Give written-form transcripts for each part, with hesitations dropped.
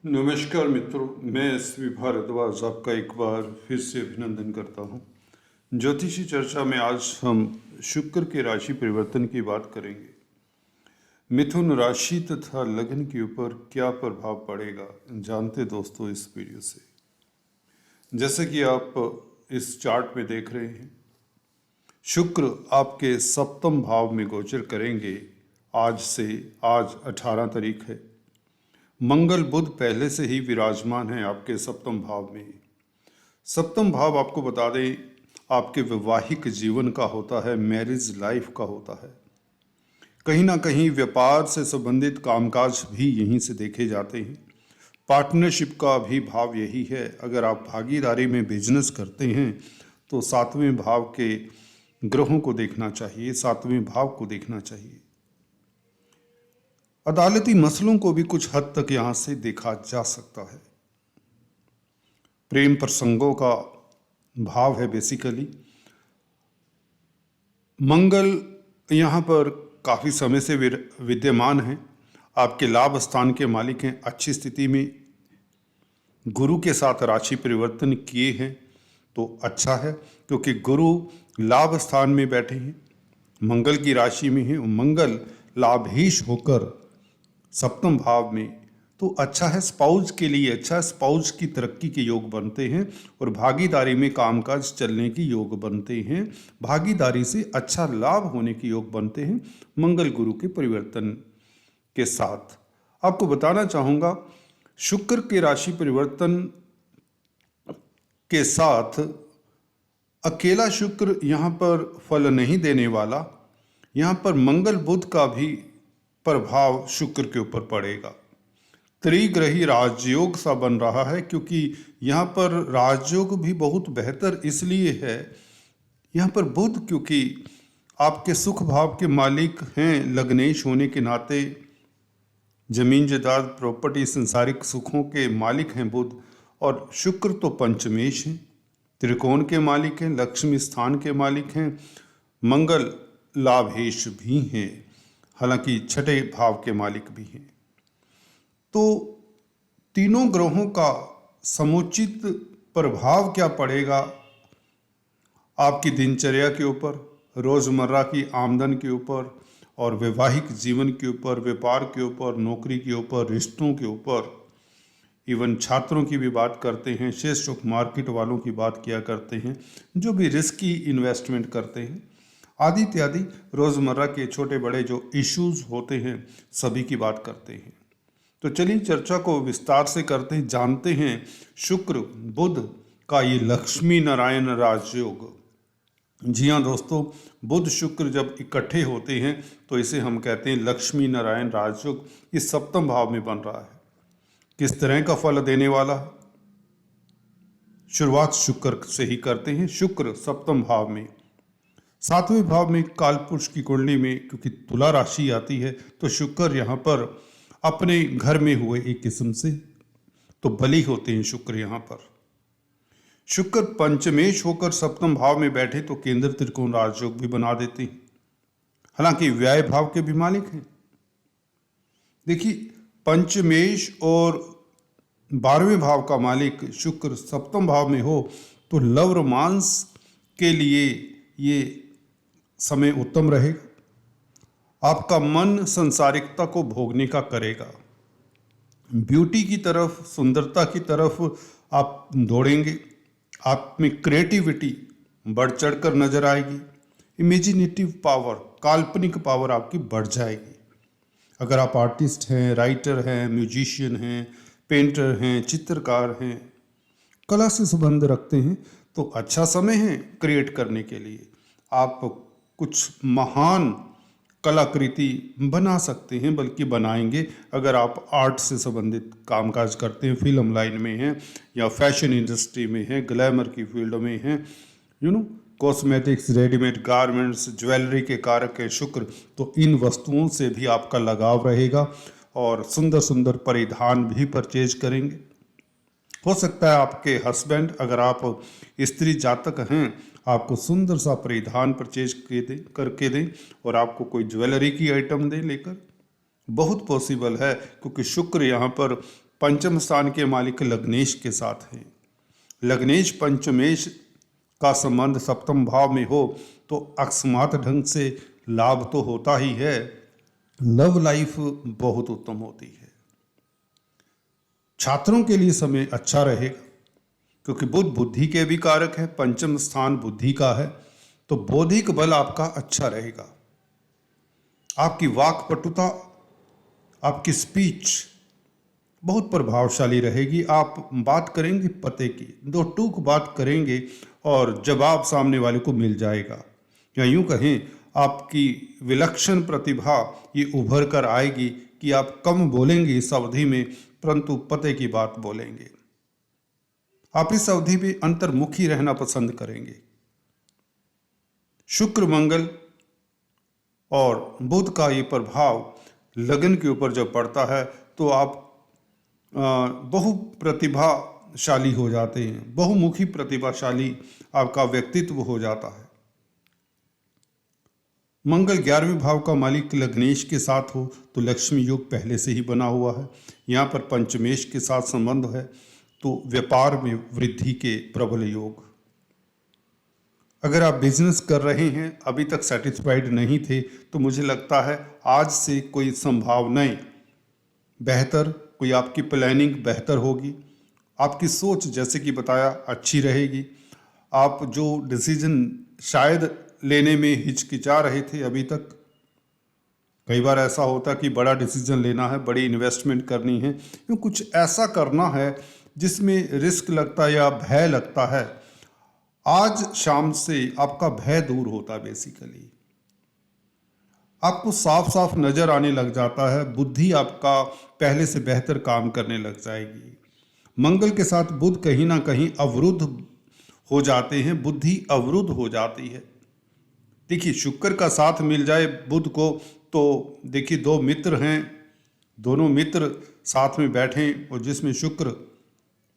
नमस्कार मित्रों, मैं एसवी भारद्वाज आपका एक बार फिर से अभिनंदन करता हूं। ज्योतिषी चर्चा में आज हम शुक्र के राशि परिवर्तन की बात करेंगे। मिथुन राशि तथा लग्न के ऊपर क्या प्रभाव पड़ेगा, जानते दोस्तों इस वीडियो से। जैसे कि आप इस चार्ट में देख रहे हैं, शुक्र आपके सप्तम भाव में गोचर करेंगे। आज 18 तारीख है। मंगल बुध पहले से ही विराजमान है आपके सप्तम भाव में। सप्तम भाव आपको बता दें, आपके वैवाहिक जीवन का होता है, मैरिज लाइफ का होता है। कहीं ना कहीं व्यापार से संबंधित कामकाज भी यहीं से देखे जाते हैं। पार्टनरशिप का भी भाव यही है। अगर आप भागीदारी में बिजनेस करते हैं तो सातवें भाव के ग्रहों को देखना चाहिए, सातवें भाव को देखना चाहिए। अदालती मसलों को भी कुछ हद तक यहां से देखा जा सकता है। प्रेम प्रसंगों का भाव है बेसिकली। मंगल यहां पर काफी समय से विद्यमान है। आपके लाभ स्थान के मालिक हैं, अच्छी स्थिति में गुरु के साथ राशि परिवर्तन किए हैं तो अच्छा है, क्योंकि गुरु लाभ स्थान में बैठे हैं, मंगल की राशि में है। मंगल लाभीश होकर सप्तम भाव में, तो अच्छा है, स्पाउस के लिए अच्छा है। स्पाउस की तरक्की के योग बनते हैं और भागीदारी में कामकाज चलने के योग बनते हैं। भागीदारी से अच्छा लाभ होने के योग बनते हैं मंगल गुरु के परिवर्तन के साथ। आपको बताना चाहूँगा, शुक्र के राशि परिवर्तन के साथ अकेला शुक्र यहाँ पर फल नहीं देने वाला। यहाँ पर मंगल बुध का भी प्रभाव शुक्र के ऊपर पड़ेगा। त्रिग्रही राजयोग सा बन रहा है, क्योंकि यहाँ पर राजयोग भी बहुत बेहतर इसलिए है। यहाँ पर बुध क्योंकि आपके सुख भाव के मालिक हैं, लग्नेश होने के नाते जमीन जायदाद प्रॉपर्टी संसारिक सुखों के मालिक हैं बुध। और शुक्र तो पंचमेश हैं, त्रिकोण के मालिक हैं, लक्ष्मी स्थान के मालिक हैं। मंगल लाभेश भी हैं, हालांकि छठे भाव के मालिक भी हैं। तो तीनों ग्रहों का समुचित प्रभाव क्या पड़ेगा आपकी दिनचर्या के ऊपर, रोजमर्रा की आमदन के ऊपर, और वैवाहिक जीवन के ऊपर, व्यापार के ऊपर, नौकरी के ऊपर, रिश्तों के ऊपर, इवन छात्रों की भी बात करते हैं, शेयर स्टॉक मार्केट वालों की बात किया करते हैं, जो भी रिस्की इन्वेस्टमेंट करते हैं, आदि इत्यादि रोजमर्रा के छोटे बड़े जो इश्यूज होते हैं सभी की बात करते हैं। तो चलिए चर्चा को विस्तार से करते हैं, जानते हैं शुक्र बुध का ये लक्ष्मी नारायण राजयोग। जी हाँ दोस्तों, बुध शुक्र जब इकट्ठे होते हैं तो इसे हम कहते हैं लक्ष्मी नारायण राजयोग। इस सप्तम भाव में बन रहा है। किस तरह का फल देने वाला है, शुरुआत शुक्र से ही करते हैं। शुक्र सप्तम भाव में, सातवें भाव में कालपुरुष की कुंडली में, क्योंकि तुला राशि आती है, तो शुक्र यहाँ पर अपने घर में हुए एक किस्म से तो बली होते हैं शुक्र यहाँ पर। शुक्र पंचमेश होकर सप्तम भाव में बैठे तो केंद्र त्रिकोण राजयोग भी बना देते हैं, हालांकि व्यय भाव के भी मालिक हैं। देखिए, पंचमेश और 12वें भाव का मालिक शुक्र सप्तम भाव में हो तो लव रोमांस के लिए ये समय उत्तम रहेगा। आपका मन संसारिकता को भोगने का करेगा, ब्यूटी की तरफ, सुंदरता की तरफ आप दौड़ेंगे। आप में क्रिएटिविटी बढ़ चढ़कर नजर आएगी। इमेजिनेटिव पावर, काल्पनिक पावर आपकी बढ़ जाएगी। अगर आप आर्टिस्ट हैं, राइटर हैं, म्यूजिशियन हैं, पेंटर हैं, चित्रकार हैं, कला से संबंध रखते हैं, तो अच्छा समय है क्रिएट करने के लिए। आप कुछ महान कलाकृति बना सकते हैं, बल्कि बनाएंगे। अगर आप आर्ट से संबंधित कामकाज करते हैं, फिल्म लाइन में हैं या फैशन इंडस्ट्री में हैं, ग्लैमर की फील्ड में हैं, कॉस्मेटिक्स, रेडीमेड गारमेंट्स, ज्वेलरी के कारक है शुक्र, तो इन वस्तुओं से भी आपका लगाव रहेगा और सुंदर सुंदर परिधान भी परचेज करेंगे। हो सकता है आपके हस्बैंड, अगर आप स्त्री जातक हैं, आपको सुंदर सा परिधान परचेज करके दें और आपको कोई ज्वेलरी की आइटम दें लेकर। बहुत पॉसिबल है, क्योंकि शुक्र यहाँ पर पंचम स्थान के मालिक लग्नेश के साथ हैं। लग्नेश पंचमेश का संबंध सप्तम भाव में हो तो अकस्मात ढंग से लाभ तो होता ही है, लव लाइफ बहुत उत्तम होती है। छात्रों के लिए समय अच्छा रहेगा क्योंकि बुध बुद्धि के भी कारक है, पंचम स्थान बुद्धि का है, तो बौद्धिक बल आपका अच्छा रहेगा। आपकी वाक्पटुता, आपकी स्पीच बहुत प्रभावशाली रहेगी। आप बात करेंगे पते की, दो टूक बात करेंगे और जवाब सामने वाले को मिल जाएगा, या यूं कहें आपकी विलक्षण प्रतिभा ये उभर कर आएगी कि आप कम बोलेंगे इस अवधि में, परंतु पते की बात बोलेंगे। आप इस अवधि में अंतर्मुखी रहना पसंद करेंगे। शुक्र मंगल और बुध का ये प्रभाव लगन के ऊपर जब पड़ता है तो आप बहु प्रतिभाशाली हो जाते हैं, बहुमुखी प्रतिभाशाली आपका व्यक्तित्व हो जाता है। मंगल 11वें भाव का मालिक लग्नेश के साथ हो तो लक्ष्मी योग पहले से ही बना हुआ है। यहाँ पर पंचमेश के साथ संबंध है तो व्यापार में वृद्धि के प्रबल योग। अगर आप बिजनेस कर रहे हैं, अभी तक सेटिस्फाइड नहीं थे, तो मुझे लगता है आज से कोई संभावनाएं बेहतर, कोई आपकी प्लानिंग बेहतर होगी। आपकी सोच जैसे कि बताया अच्छी रहेगी। आप जो डिसीजन शायद लेने में हिचकिचा रहे थे अभी तक, कई बार ऐसा होता कि बड़ा डिसीजन लेना है, बड़ी इन्वेस्टमेंट करनी है, क्यों कुछ ऐसा करना है जिसमें रिस्क लगता है या भय लगता है, आज शाम से आपका भय दूर होता है। बेसिकली आपको साफ साफ नजर आने लग जाता है, बुद्धि आपका पहले से बेहतर काम करने लग जाएगी। मंगल के साथ बुध कहीं ना कहीं अवरुद्ध हो जाते हैं, बुद्धि अवरुद्ध हो जाती है। देखिए शुक्र का साथ मिल जाए बुध को तो देखिए दो मित्र हैं, दोनों मित्र साथ में बैठे और जिसमें शुक्र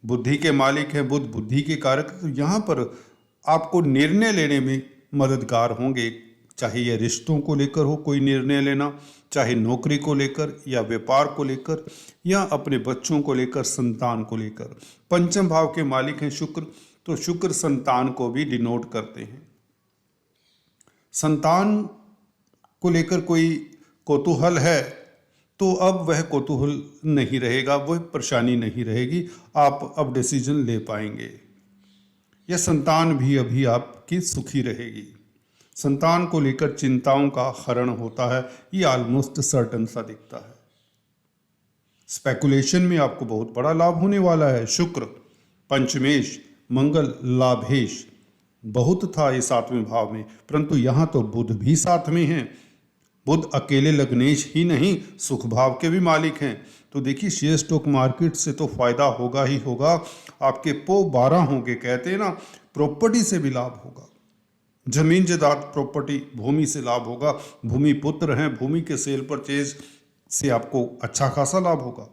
बुद्धि के मालिक है, बुध बुद्धि के कारक, तो यहाँ पर आपको निर्णय लेने में मददगार होंगे। चाहे यह रिश्तों को लेकर हो कोई निर्णय लेना, चाहे नौकरी को लेकर या व्यापार को लेकर या अपने बच्चों को लेकर, संतान को लेकर। पंचम भाव के मालिक हैं शुक्र, तो शुक्र संतान को भी डिनोट करते हैं। संतान को लेकर कोई कौतूहल है तो अब वह कौतूहल नहीं रहेगा, वह परेशानी नहीं रहेगी, आप अब डिसीजन ले पाएंगे। यह संतान भी अभी आपकी सुखी रहेगी। संतान को लेकर चिंताओं का हरण होता है, ये ऑलमोस्ट सर्टन सा दिखता है। स्पेकुलेशन में आपको बहुत बड़ा लाभ होने वाला है। शुक्र पंचमेश, मंगल लाभेश, बहुत था ये 7वें भाव में, परंतु यहाँ तो बुध भी साथ में हैं। बुध अकेले लग्नेश ही नहीं, सुख भाव के भी मालिक हैं। तो देखिए शेयर स्टॉक मार्केट से तो फायदा होगा ही होगा, आपके पो 12 होंगे, कहते हैं ना, प्रॉपर्टी से भी लाभ होगा। जमीन जायदाद प्रॉपर्टी भूमि से लाभ होगा, भूमि पुत्र हैं, भूमि के सेल परचेज से आपको अच्छा खासा लाभ होगा।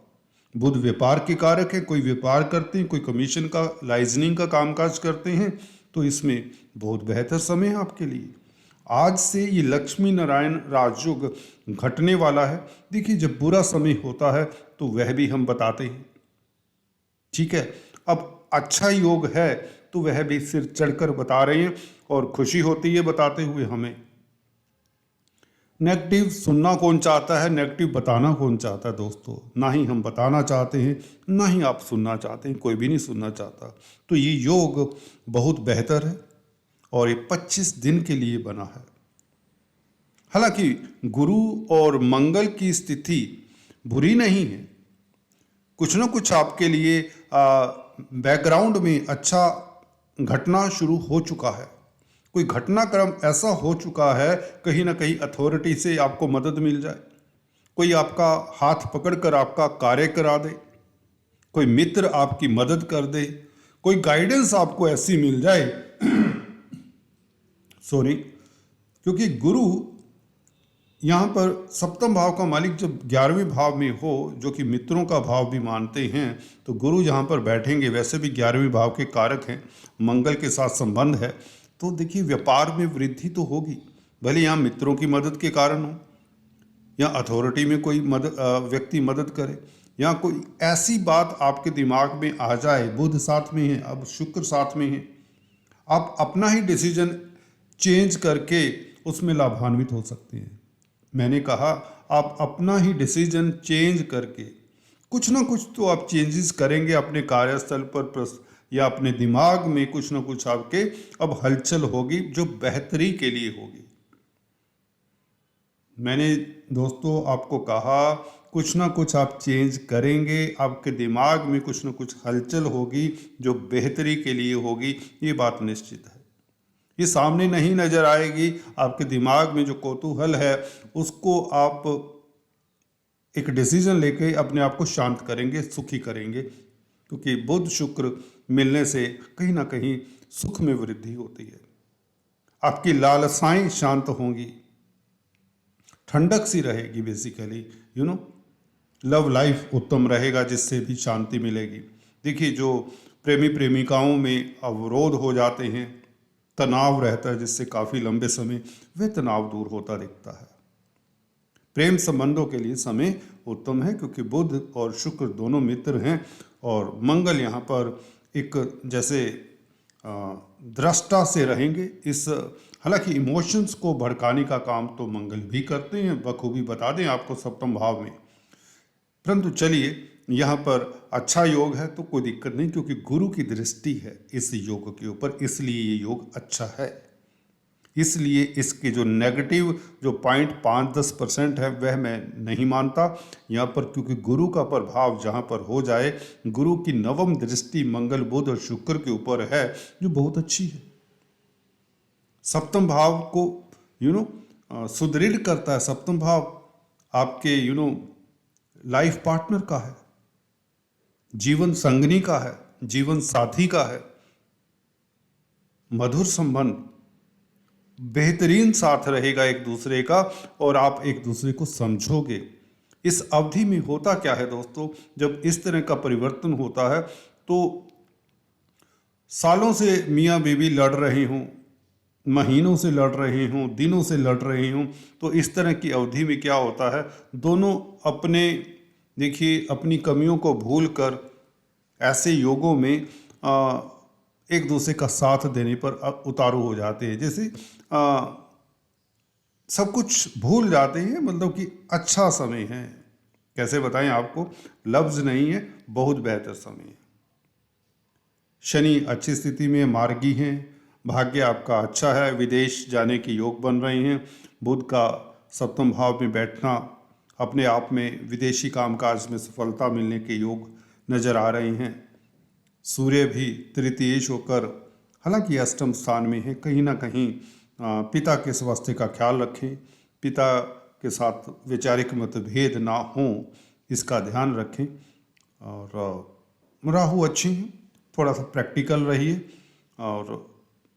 बुध व्यापार के कारक है, कोई व्यापार करते हैं, कोई कमीशन का लाइजनिंग का कामकाज करते हैं, तो इसमें बहुत बेहतर समय है आपके लिए। आज से ये लक्ष्मी नारायण राजयोग घटने वाला है। देखिए जब बुरा समय होता है तो वह भी हम बताते हैं, ठीक है। अब अच्छा योग है तो वह भी सिर चढ़कर बता रहे हैं और खुशी होती है बताते हुए हमें। नेगेटिव सुनना कौन चाहता है, नेगेटिव बताना कौन चाहता है दोस्तों? ना ही हम बताना चाहते हैं, ना ही आप सुनना चाहते हैं, कोई भी नहीं सुनना चाहता। तो ये योग बहुत बेहतर है और ये 25 दिन के लिए बना है। हालांकि गुरु और मंगल की स्थिति बुरी नहीं है, कुछ ना कुछ आपके लिए बैकग्राउंड में अच्छा घटना शुरू हो चुका है। कोई घटनाक्रम ऐसा हो चुका है, कहीं ना कहीं अथॉरिटी से आपको मदद मिल जाए, कोई आपका हाथ पकड़कर आपका कार्य करा दे, कोई मित्र आपकी मदद कर दे, कोई गाइडेंस आपको ऐसी मिल जाए सॉरी, क्योंकि गुरु यहाँ पर सप्तम भाव का मालिक जब 11वें भाव में हो, जो कि मित्रों का भाव भी मानते हैं, तो गुरु यहाँ पर बैठेंगे, वैसे भी 11वें भाव के कारक हैं, मंगल के साथ संबंध है, तो देखिए व्यापार में वृद्धि तो होगी, भले यहाँ मित्रों की मदद के कारण हो या अथॉरिटी में कोई व्यक्ति मदद करे, या कोई ऐसी बात आपके दिमाग में आ जाए, बुध साथ में है, अब शुक्र साथ में है, आप अपना ही डिसीजन चेंज करके उसमें लाभान्वित हो सकते हैं। मैंने कहा आप अपना ही डिसीजन चेंज करके कुछ ना कुछ तो आप चेंजेस करेंगे अपने कार्यस्थल पर या अपने दिमाग में कुछ ना कुछ आपके अब हलचल होगी जो बेहतरी के लिए होगी। मैंने दोस्तों आपको कहा कुछ ना कुछ आप चेंज करेंगे, आपके दिमाग में कुछ ना कुछ हलचल होगी जो बेहतरी के लिए होगी, ये बात निश्चित है। ये सामने नहीं नजर आएगी, आपके दिमाग में जो कौतूहल है उसको आप एक डिसीजन लेके अपने आप को शांत करेंगे, सुखी करेंगे, क्योंकि बुध शुक्र मिलने से कहीं ना कहीं सुख में वृद्धि होती है। आपकी लालसाएं शांत होंगी, ठंडक सी रहेगी, बेसिकली लव लाइफ उत्तम रहेगा जिससे भी शांति मिलेगी। देखिए जो प्रेमी प्रेमिकाओं में अवरोध हो जाते हैं, तनाव रहता है जिससे काफ़ी लंबे समय वह तनाव दूर होता दिखता है। प्रेम संबंधों के लिए समय उत्तम है क्योंकि बुध और शुक्र दोनों मित्र हैं और मंगल यहाँ पर एक जैसे दृष्टा से रहेंगे। इस हालांकि इमोशंस को भड़काने का काम तो मंगल भी करते हैं, बखूबी बता दें आपको सप्तम भाव में, परंतु चलिए यहाँ पर अच्छा योग है तो कोई दिक्कत नहीं, क्योंकि गुरु की दृष्टि है इस योग के ऊपर, इसलिए ये योग अच्छा है। इसलिए इसके जो नेगेटिव जो 0.5-10% है वह मैं नहीं मानता यहाँ पर, क्योंकि गुरु का प्रभाव जहाँ पर हो जाए, गुरु की नवम दृष्टि मंगल बुध और शुक्र के ऊपर है जो बहुत अच्छी है। सप्तम भाव को सुदृढ़ करता है। सप्तम भाव आपके लाइफ पार्टनर का है, जीवन संगनी का है, जीवन साथी का है। मधुर संबंध, बेहतरीन साथ रहेगा एक दूसरे का और आप एक दूसरे को समझोगे। इस अवधि में होता क्या है दोस्तों, जब इस तरह का परिवर्तन होता है तो सालों से मियाँ बीवी लड़ रहे हों, महीनों से लड़ रहे हों, दिनों से लड़ रहे हों, तो इस तरह की अवधि में क्या होता है, दोनों अपनी कमियों को भूलकर ऐसे योगों में एक दूसरे का साथ देने पर उतारू हो जाते हैं। जैसे सब कुछ भूल जाते हैं, मतलब कि अच्छा समय है। कैसे बताएं आपको, लफ्ज नहीं है, बहुत बेहतर समय है। शनि अच्छी स्थिति में, मार्गी हैं, भाग्य आपका अच्छा है, विदेश जाने के योग बन रहे हैं। बुध का सप्तम भाव में बैठना अपने आप में विदेशी कामकाज में सफलता मिलने के योग नजर आ रहे हैं। सूर्य भी तृतीयेश होकर हालांकि अष्टम स्थान में है, कहीं ना कहीं पिता के स्वास्थ्य का ख्याल रखें, पिता के साथ वैचारिक मतभेद ना हो इसका ध्यान रखें। और राहु अच्छे हैं, थोड़ा सा प्रैक्टिकल रहिए और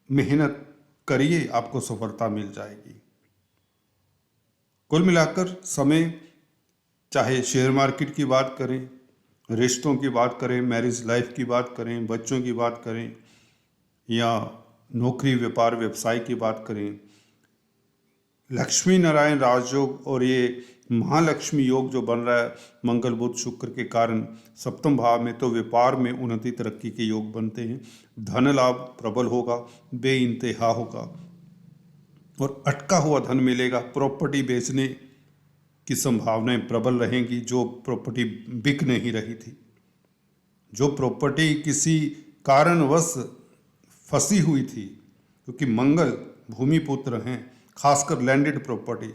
मेहनत करिए, आपको सफलता मिल जाएगी। कुल मिलाकर समय, चाहे शेयर मार्केट की बात करें, रिश्तों की बात करें, मैरिज लाइफ की बात करें, बच्चों की बात करें, या नौकरी व्यापार व्यवसाय की बात करें, लक्ष्मी नारायण राजयोग और ये महालक्ष्मी योग जो बन रहा है मंगल बुध शुक्र के कारण सप्तम भाव में, तो व्यापार में उन्नति तरक्की के योग बनते हैं। धन लाभ प्रबल होगा, बेइंतहा होगा और अटका हुआ धन मिलेगा। प्रॉपर्टी बेचने की संभावनाएं प्रबल रहेंगी, जो प्रॉपर्टी बिक नहीं रही थी, जो प्रॉपर्टी किसी कारणवश फंसी हुई थी, क्योंकि मंगल भूमिपुत्र हैं, खासकर लैंडेड प्रॉपर्टी,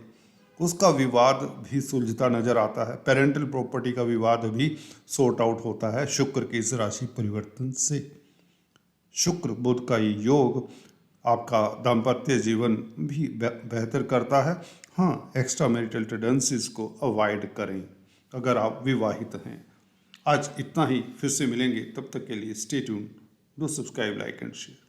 उसका विवाद भी सुलझता नजर आता है। पेरेंटल प्रॉपर्टी का विवाद भी सॉर्ट आउट होता है शुक्र के इस राशि परिवर्तन से। शुक्र बुध का ये योग आपका दाम्पत्य जीवन भी बेहतर करता है। हाँ, एक्स्ट्रा मैरिटल टेंडेंसीज को अवॉइड करें अगर आप विवाहित हैं। आज इतना ही, फिर से मिलेंगे, तब तक के लिए stay tuned, do subscribe, like and share.